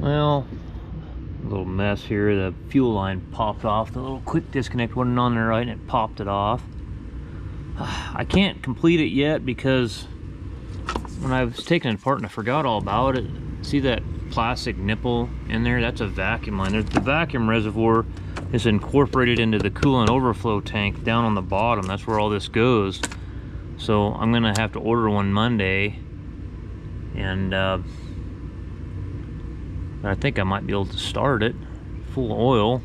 Well, a little mess here. The fuel line popped off. The little quick disconnect wasn't on there right, and it popped it off. I can't complete it yet because when I was taking it apart and I forgot all about it. See that plastic nipple in there? That's a vacuum line. The vacuum reservoir is incorporated into the coolant overflow tank down on the bottom. That's where all this goes. So I'm gonna have to order one Monday, and I think I might be able to start it full oil.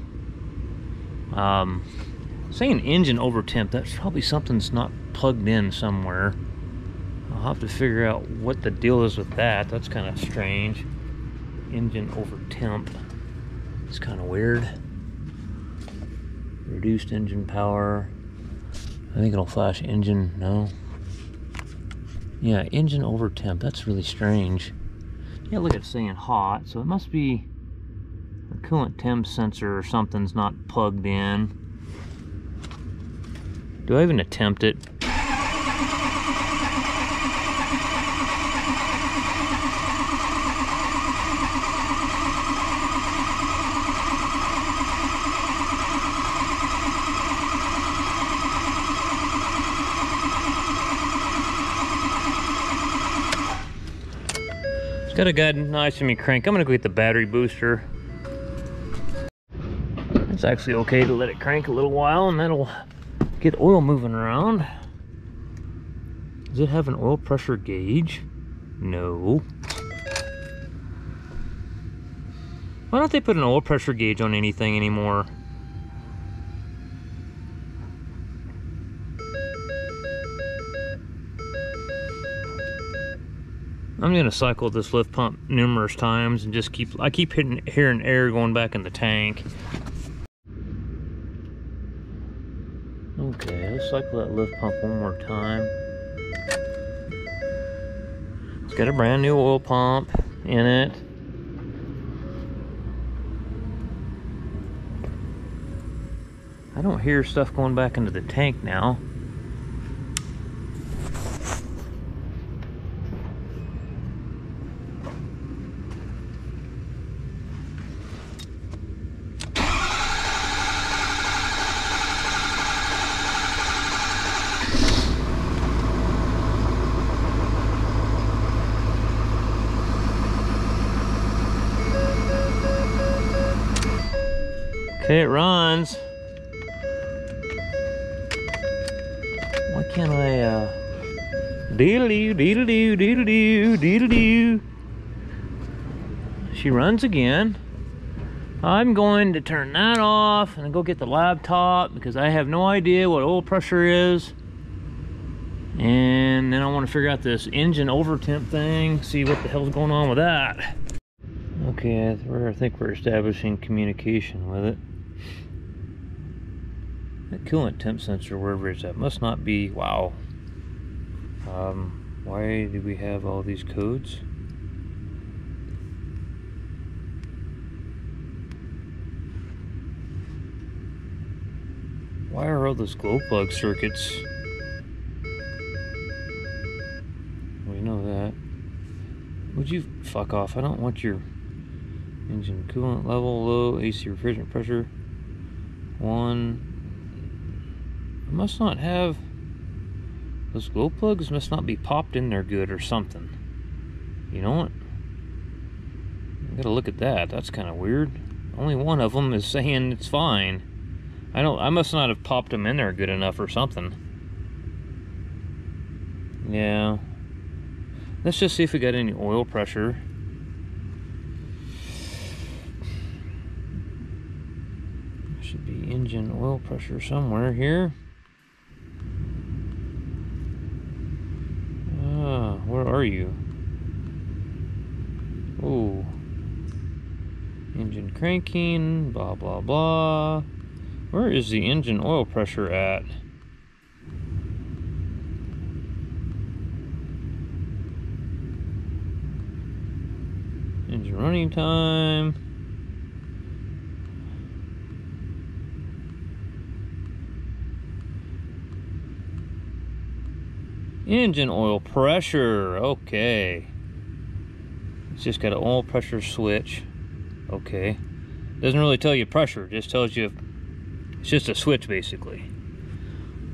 Saying engine over temp, that's probably something's not plugged in somewhere. I'll have to figure out what the deal is with that. That's kind of strange. Engine over temp. It's kind of weird. Reduced engine power. I think it'll flash engine, no. Yeah, engine over temp. That's really strange. Yeah, look, it's saying hot, so it must be a coolant temp sensor or something's not plugged in. Do I even attempt it? It's got a good nice to me crank. I'm gonna go get the battery booster. It's actually okay to let it crank a little while, and that'll get oil moving around. Does it have an oil pressure gauge? No. Why don't they put an oil pressure gauge on anything anymore? I'm gonna cycle this lift pump numerous times and just I keep hearing air going back in the tank. Okay, let's cycle that lift pump one more time. It's got a brand new oil pump in it. I don't hear stuff going back into the tank now. Okay, it runs. Why can't I, deedle-doo, deedle-doo, deedle-doo, deedle-doo. She runs again. I'm going to turn that off and go get the laptop because I have no idea what oil pressure is. And then I want to figure out this engine over temp thing, see what the hell's going on with that. Okay, I think we're establishing communication with it. The coolant temp sensor, wherever it's at, must not be. Wow. Why do we have all these codes? Why are all those glow plug circuits? We know that. Would you fuck off? I don't want your engine coolant level low, AC refrigerant pressure 1. I must not have, those glow plugs must not be popped in there good or something. You know what? I gotta look at that. That's kind of weird. Only one of them is saying it's fine. I must not have popped them in there good enough or something. Yeah. Let's just see if we got any oil pressure. Should be engine oil pressure somewhere here. Where are you? Oh. Engine cranking, blah, blah, blah. Where is the engine oil pressure at? Engine running time. Engine oil pressure, okay. It's just got an oil pressure switch. okay. Doesn't really tell you pressure, just tells you it's just a switch basically.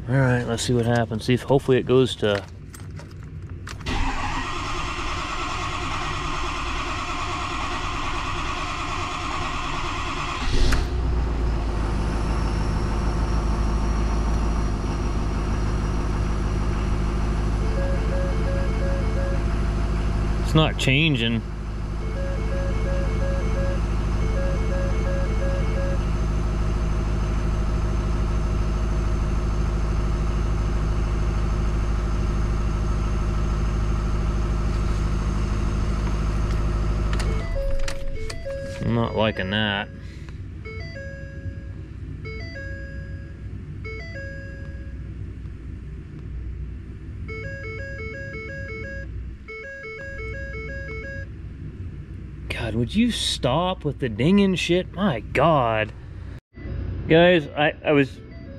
All right, let's see what happens. See if hopefully it goes to. It's not changing. I'm not liking that. God, would you stop with the dinging shit? My God. Guys,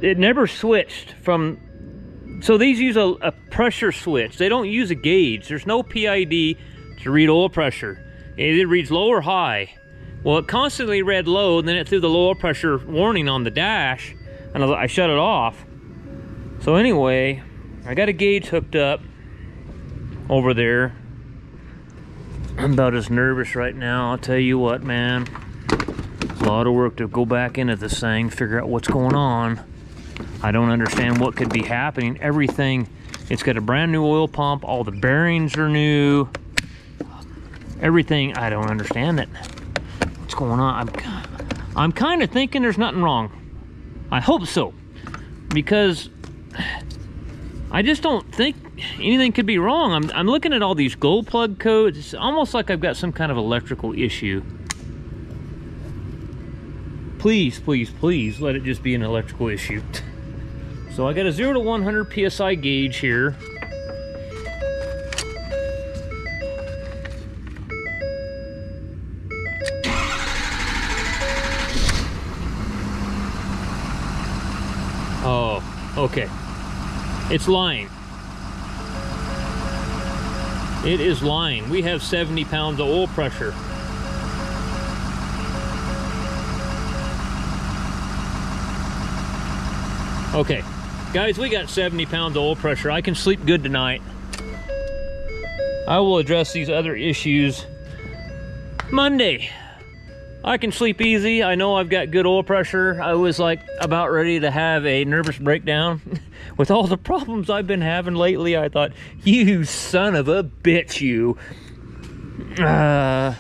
it never switched from, so these use a pressure switch. They don't use a gauge. There's no PID to read oil pressure. It reads low or high. Well, it constantly read low, and then it threw the low oil pressure warning on the dash, and I shut it off. So anyway, I got a gauge hooked up over there. I'm about as nervous right now, I'll tell you what, man. It's a lot of work to go back into this thing, figure out what's going on. I don't understand what could be happening. Everything, it's got a brand new oil pump, all the bearings are new. Everything, I don't understand it. What's going on? I'm kind of thinking there's nothing wrong. I hope so, because I just don't think anything could be wrong. I'm looking at all these glow plug codes. It's almost like I've got some kind of electrical issue. Please, please, please let it just be an electrical issue. So I got a 0 to 100 PSI gauge here. Oh, okay. It's lying. It is lying. We have 70 pounds of oil pressure. Okay, guys, we got 70 pounds of oil pressure. I can sleep good tonight. I will address these other issues Monday. I can sleep easy. I know I've got good oil pressure. I was like about ready to have a nervous breakdown. With all the problems I've been having lately, I thought, you son of a bitch, you. I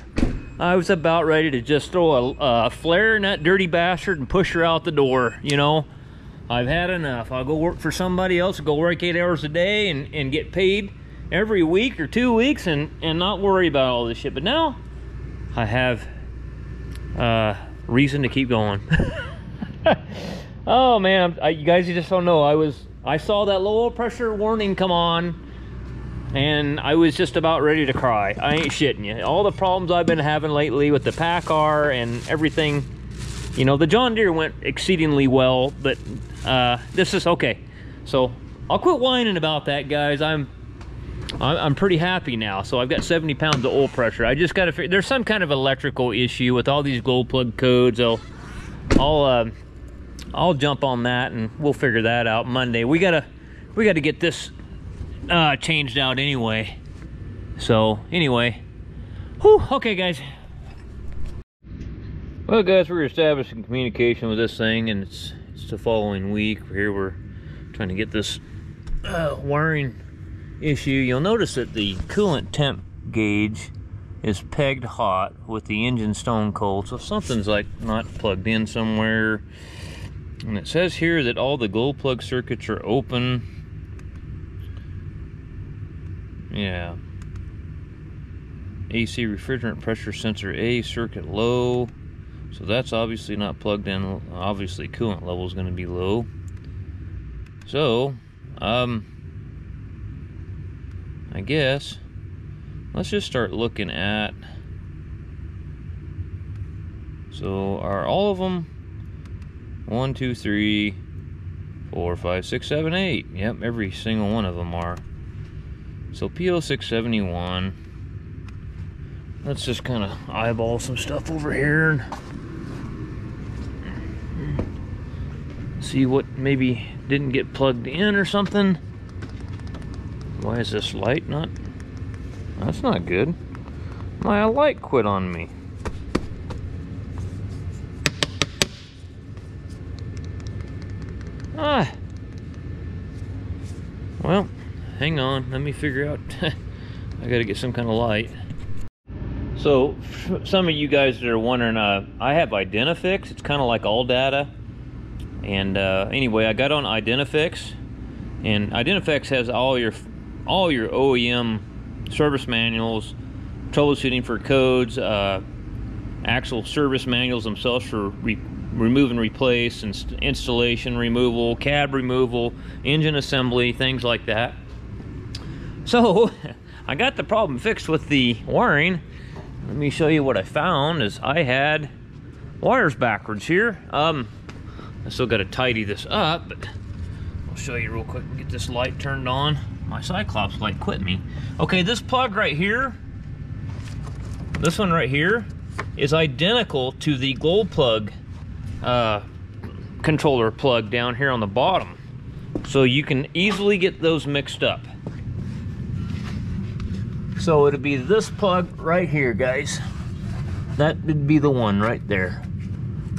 was about ready to just throw a flare in that dirty bastard and push her out the door, you know. I've had enough. I'll go work for somebody else, go work 8 hours a day and get paid every week or 2 weeks and not worry about all this shit. But now I have reason to keep going. Oh man, you guys, you just don't know. I saw that low oil pressure warning come on and I was just about ready to cry. I ain't shitting you. All the problems I've been having lately with the PACCAR and everything, you know, the John Deere went exceedingly well, but this is okay. So I'll quit whining about that, guys. I'm pretty happy now. So I've got 70 pounds of oil pressure. I just got to figure, there's some kind of electrical issue with all these glow plug codes. I'll jump on that and we'll figure that out Monday. We gotta get this changed out anyway. So anyway, whew, okay guys. Well guys, we're establishing communication with this thing, and it's the following week. Here we're trying to get this wiring issue. You'll notice that the coolant temp gauge is pegged hot with the engine stone cold, so if something's like not plugged in somewhere. And it says here that all the glow plug circuits are open. Yeah. AC refrigerant pressure sensor A circuit low. So that's obviously not plugged in. Obviously coolant level is going to be low. So, I guess let's just start looking at, so are all of them 1, 2, 3, 4, 5, 6, 7, 8? Yep, every single one of them are. So PO671, let's just kind of eyeball some stuff over here and see what maybe didn't get plugged in or something. Why is this light not? That's not good. My light quit on me. Ah. Well, hang on. Let me figure out. I gotta get some kind of light. So, some of you guys that are wondering, I have Identifix. It's kind of like ALLDATA. And anyway, I got on Identifix, and Identifix has all your OEM service manuals, troubleshooting for codes, actual service manuals themselves for remove and replace, installation, removal, cab removal, engine assembly, things like that. So I got the problem fixed with the wiring. Let me show you what I found. Is I had wires backwards here. I still got to tidy this up, but I'll show you real quick and get this light turned on. My Cyclops light quit me. Okay, this plug right here, this one right here, is identical to the glow plug controller plug down here on the bottom. So you can easily get those mixed up. So it'd be this plug right here, guys. That would be the one right there.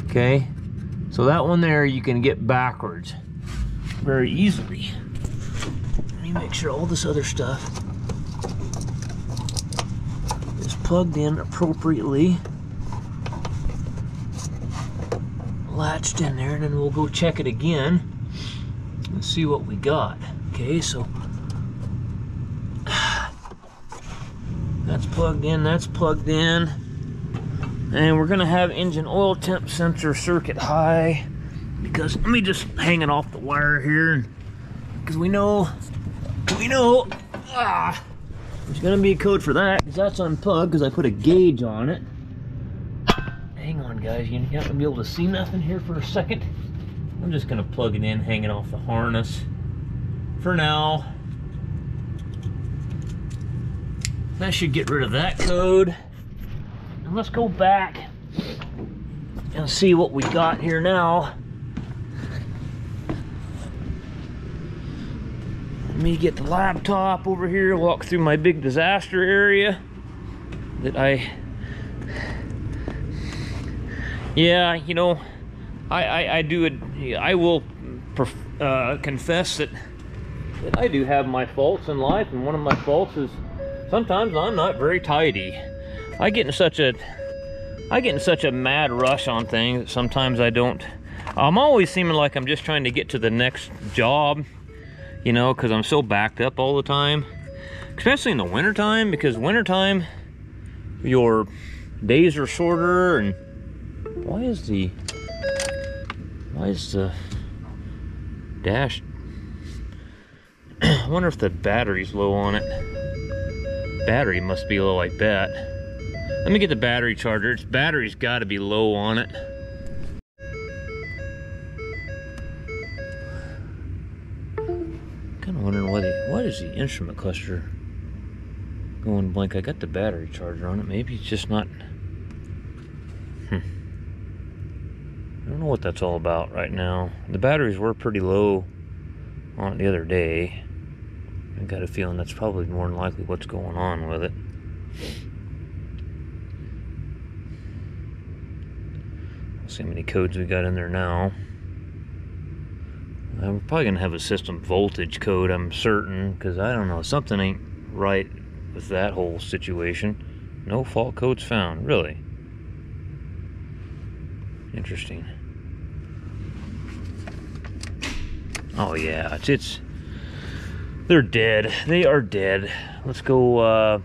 Okay? So that one there you can get backwards very easily. Let me make sure all this other stuff is plugged in appropriately, latched in there, and then we'll go check it again and see what we got. Okay, so that's plugged in, that's plugged in. And we're gonna have engine oil temp sensor circuit high, because let me just hang it off the wire here, because we know there's gonna be a code for that, because that's unplugged, because I put a gauge on it. Hang on, guys, you're not gonna be able to see nothing here for a second. I'm just gonna plug it in, hang it off the harness for now. That should get rid of that code. And let's go back and see what we got here now. Let me get the laptop over here, walk through my big disaster area that I will confess that I do have my faults in life, and one of my faults is sometimes I'm not very tidy. I get in such a mad rush on things that sometimes I don't. I'm always seeming like I'm just trying to get to the next job, you know, because I'm so backed up all the time, especially in the wintertime, because wintertime your days are shorter. And why is the dash? I wonder if the battery's low on it. Battery must be low, I bet. Let me get the battery charger. Its battery's got to be low on it. Kind of wondering what is the instrument cluster going blank. I got the battery charger on it. Maybe it's just not. I don't know what that's all about right now. The batteries were pretty low on it the other day. I got a feeling that's probably more than likely what's going on with it. Let's see how many codes we got in there now. We're probably gonna have a system voltage code, I'm certain, because I don't know, something ain't right with that whole situation. No fault codes found, really. Interesting. Oh yeah, they're dead. They are dead. Let's go.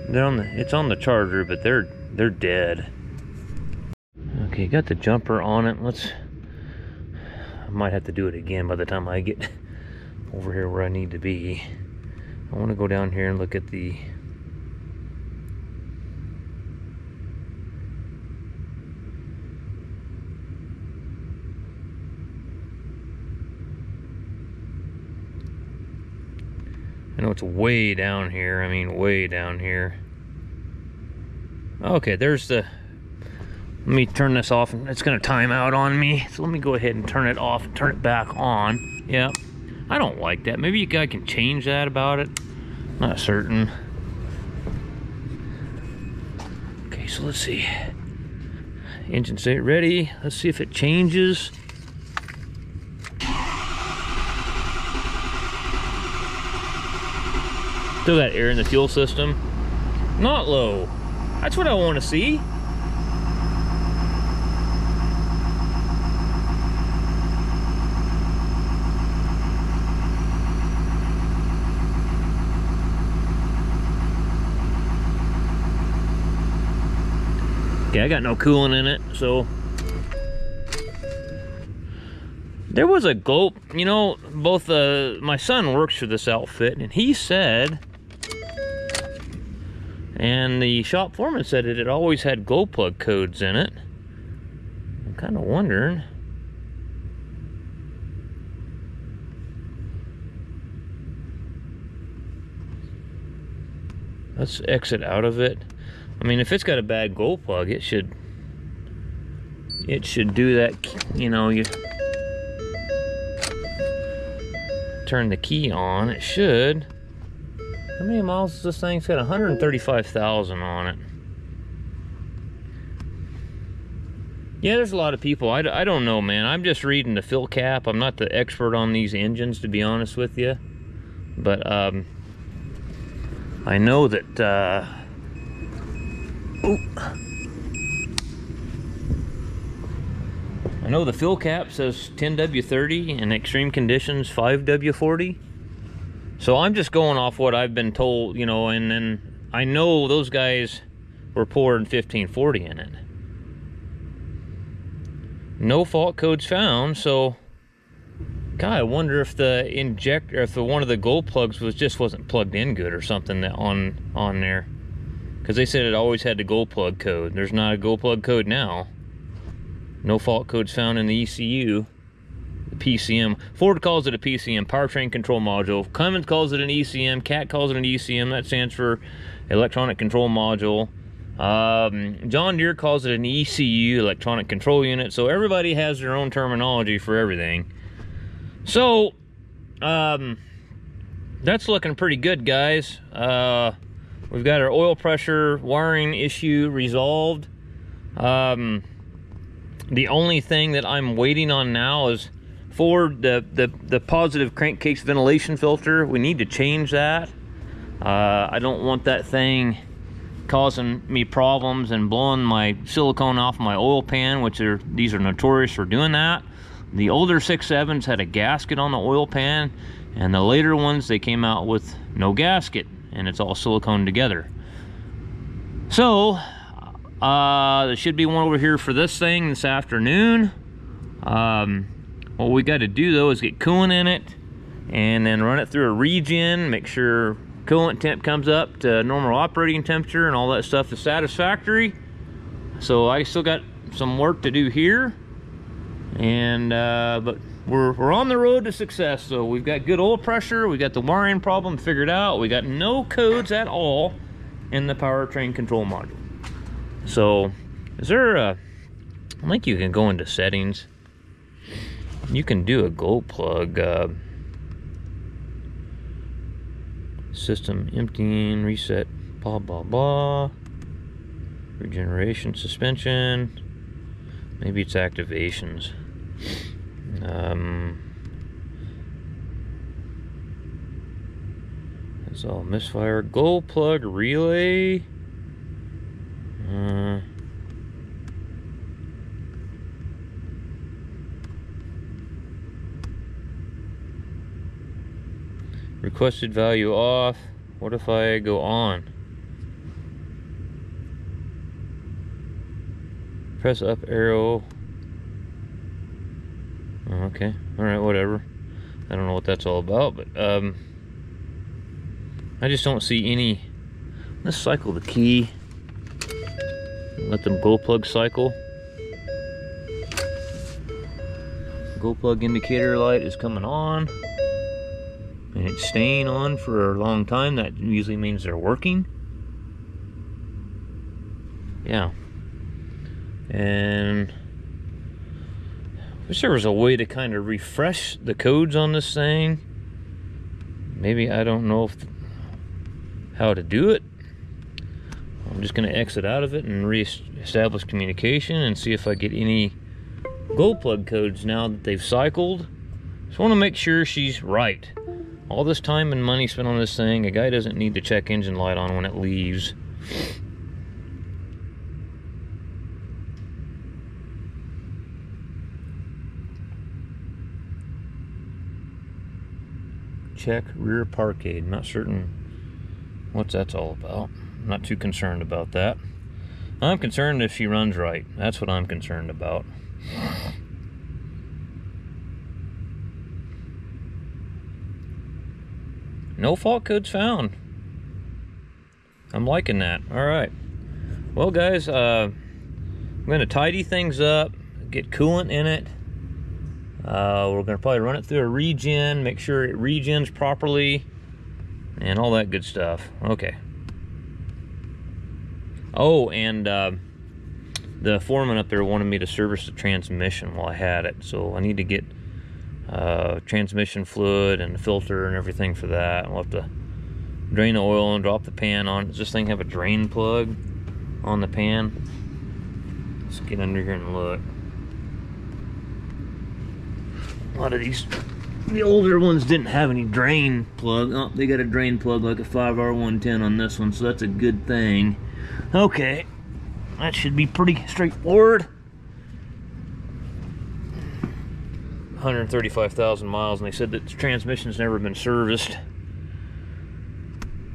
It's on the charger, but they're dead. Okay, got the jumper on it. I might have to do it again by the time I get over here where I need to be. I want to go down here and look at the. And know it's way down here. I mean, way down here. Okay, there's the... Let me turn this off, and it's gonna time out on me. So let me go ahead and turn it off and turn it back on. Yeah, I don't like that. Maybe you guys can change that about it. Not certain. Okay, so let's see. Engine state ready. Let's see if it changes. Still got air in the fuel system. Not low. That's what I want to see. Okay, I got no coolant in it, so. There was a gulp, you know, both my son works for this outfit, and he said, and the shop foreman said it always had glow plug codes in it. I'm kind of wondering. Let's exit out of it. I mean, if it's got a bad glow plug, it should do that, you know, you turn the key on, it should. How many miles is this thing? It's got 135,000 on it. Yeah, there's a lot of people. I don't know, man. I'm just reading the fill cap. I'm not the expert on these engines, to be honest with you. But I know that... I know the fill cap says 10W30 and extreme conditions 5W40. So I'm just going off what I've been told, you know, and then I know those guys were pouring 1540 in it. No fault codes found, so God, I wonder if the injector, if one of the glow plugs wasn't plugged in good or something that on there. Because they said it always had the glow plug code. There's not a glow plug code now. No fault codes found in the ECU. The PCM. Ford calls it a PCM, powertrain control module. Cummins calls it an ECM. CAT calls it an ECM. That stands for electronic control module. John Deere calls it an ECU, electronic control unit. So everybody has their own terminology for everything. So, that's looking pretty good, guys. We've got our oil pressure wiring issue resolved. The only thing that I'm waiting on now is for the positive crankcase ventilation filter. We need to change that. I don't want that thing causing me problems and blowing my silicone off my oil pan, these are notorious for doing that. The older 6.7s had a gasket on the oil pan, and the later ones, they came out with no gasket, and it's all silicone together. So, there should be one over here for this thing this afternoon. What we got to do, though, is get coolant in it, and then run it through a regen, make sure coolant temp comes up to normal operating temperature, and all that stuff is satisfactory. So I still got some work to do here. And but we're on the road to success. So we've got good oil pressure, we got the wiring problem figured out, we got no codes at all in the powertrain control module. So is there I think you can go into settings, you can do a glow plug, system emptying, reset, blah blah blah, regeneration, suspension, maybe it's activations. That's all misfire. Glow plug relay. Requested value off. What if I go on? Press up arrow. Okay, alright, whatever. I don't know what that's all about, but I just don't see any. Let's cycle the key. Let them glow plug cycle. Glow plug indicator light is coming on. and it's staying on for a long time, that usually means they're working. Yeah. And I wish there was a way to kind of refresh the codes on this thing. Maybe, I don't know how to do it. I'm just going to exit out of it and re-establish communication and see if I get any glow plug codes now that they've cycled. Just want to make sure she's right. All this time and money spent on this thing, a guy doesn't need to check engine light on when it leaves. Check rear parkade. Not certain what that's all about. I'm not too concerned about that. I'm concerned if she runs right. That's what I'm concerned about. No fault codes found. I'm liking that. Alright. Well, guys, I'm going to tidy things up, get coolant in it. We're going to probably run it through a regen, make sure it regens properly, and all that good stuff. Okay. Oh, and the foreman up there wanted me to service the transmission while I had it, so I need to get transmission fluid and the filter and everything for that. We'll have to drain the oil and drop the pan on. Does this thing have a drain plug on the pan? Let's get under here and look. A lot of these, the older ones didn't have any drain plug. Oh, they got a drain plug like a 5R110 on this one, so that's a good thing. Okay, that should be pretty straightforward. 135,000 miles, and they said that the transmission's never been serviced.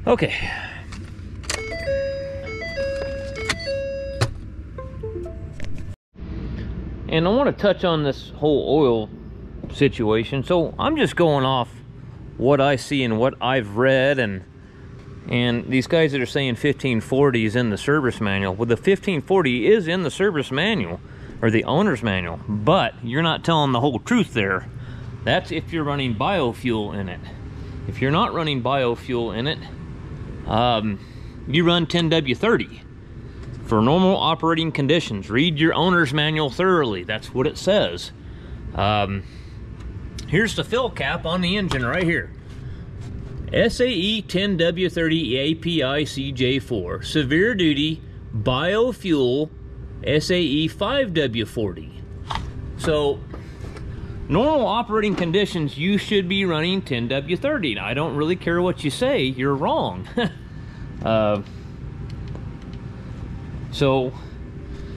Okay. And I want to touch on this whole oil situation. So I'm just going off what I see and what I've read, and these guys that are saying 1540 is in the service manual. Well, the 1540 is in the service manual, or the owner's manual, but you're not telling the whole truth there. That's if you're running biofuel in it. If you're not running biofuel in it, you run 10W30 for normal operating conditions. Read your owner's manual thoroughly. That's what it says. Here's the fill cap on the engine right here. SAE 10W30 API CJ4 severe duty biofuel SAE 5W40. So normal operating conditions, you should be running 10W30. I don't really care what you say, you're wrong. So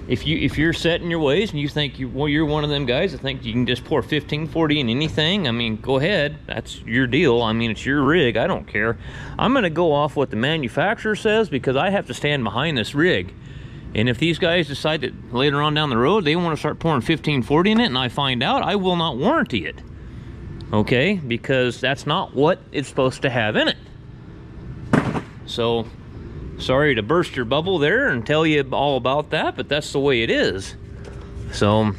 if you're set in your ways and you think you're one of them guys that think you can just pour 1540 in anything, I mean, go ahead, that's your deal. I mean, it's your rig, I don't care. I'm gonna go off what the manufacturer says, because I have to stand behind this rig. And if these guys decide that later on down the road they want to start pouring 1540 in it and I find out, I will not warranty it. Okay? Because that's not what it's supposed to have in it. So, sorry to burst your bubble there and tell you all about that, but that's the way it is. So,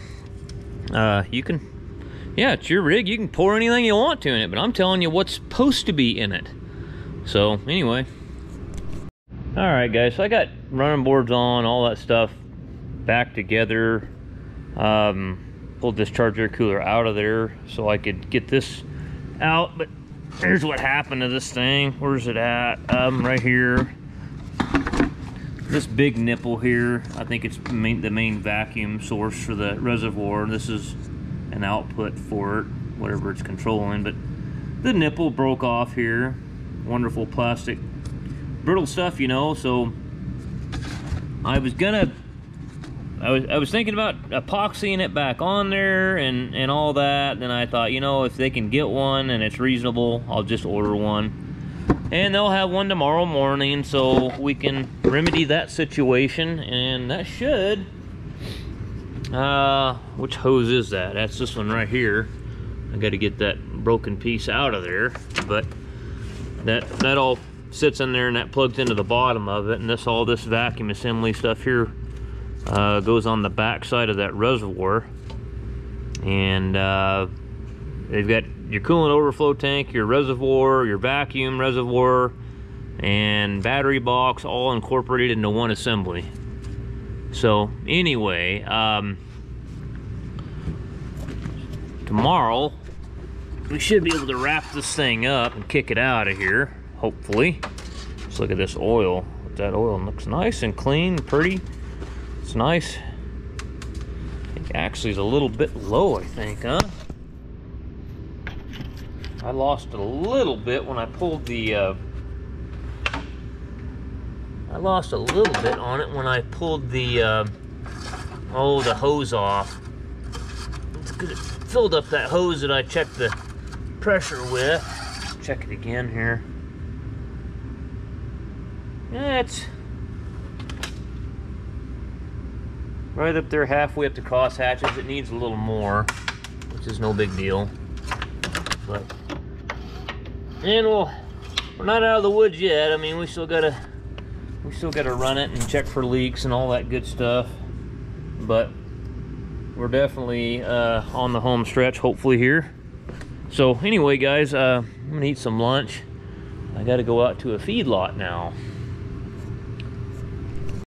you can, yeah, it's your rig. You can pour anything you want to in it, but I'm telling you what's supposed to be in it. So, anyway. Alright guys, so I got running boards on, all that stuff back together. Pulled this charger cooler out of there so I could get this out, but here's what happened to this thing. Where's it at? Right here. This big nipple here, I think it's the main vacuum source for the reservoir. This is an output for it, whatever it's controlling, but the nipple broke off here. Wonderful plastic brittle stuff, you know. So I was thinking about epoxying it back on there and all that. Then I thought, you know, if they can get one and it's reasonable, I'll just order one, and they'll have one tomorrow morning, so we can remedy that situation. And that should, which hose is that? That's this one right here. I got to get that broken piece out of there, but that all sits in there and that plugs into the bottom of it, and all this vacuum assembly stuff here goes on the back side of that reservoir. And they've got your coolant overflow tank, your reservoir, your vacuum reservoir, and battery box all incorporated into one assembly. So anyway, tomorrow we should be able to wrap this thing up and kick it out of here, hopefully. Let's look at this oil. That oil looks nice and clean, pretty. It's nice. It actually is a little bit low, I think, huh? I lost it a little bit when I pulled the I lost a little bit on it when I pulled the the hose off. It's good. It filled up that hose that I checked the pressure with. Check it again here. Yeah, it's right up there, halfway up the cross hatches. It needs a little more, which is no big deal. But and we're not out of the woods yet. I mean, we still gotta run it and check for leaks and all that good stuff. But we're definitely on the home stretch, hopefully here. So anyway, guys, I'm gonna eat some lunch. I gotta go out to a feedlot now.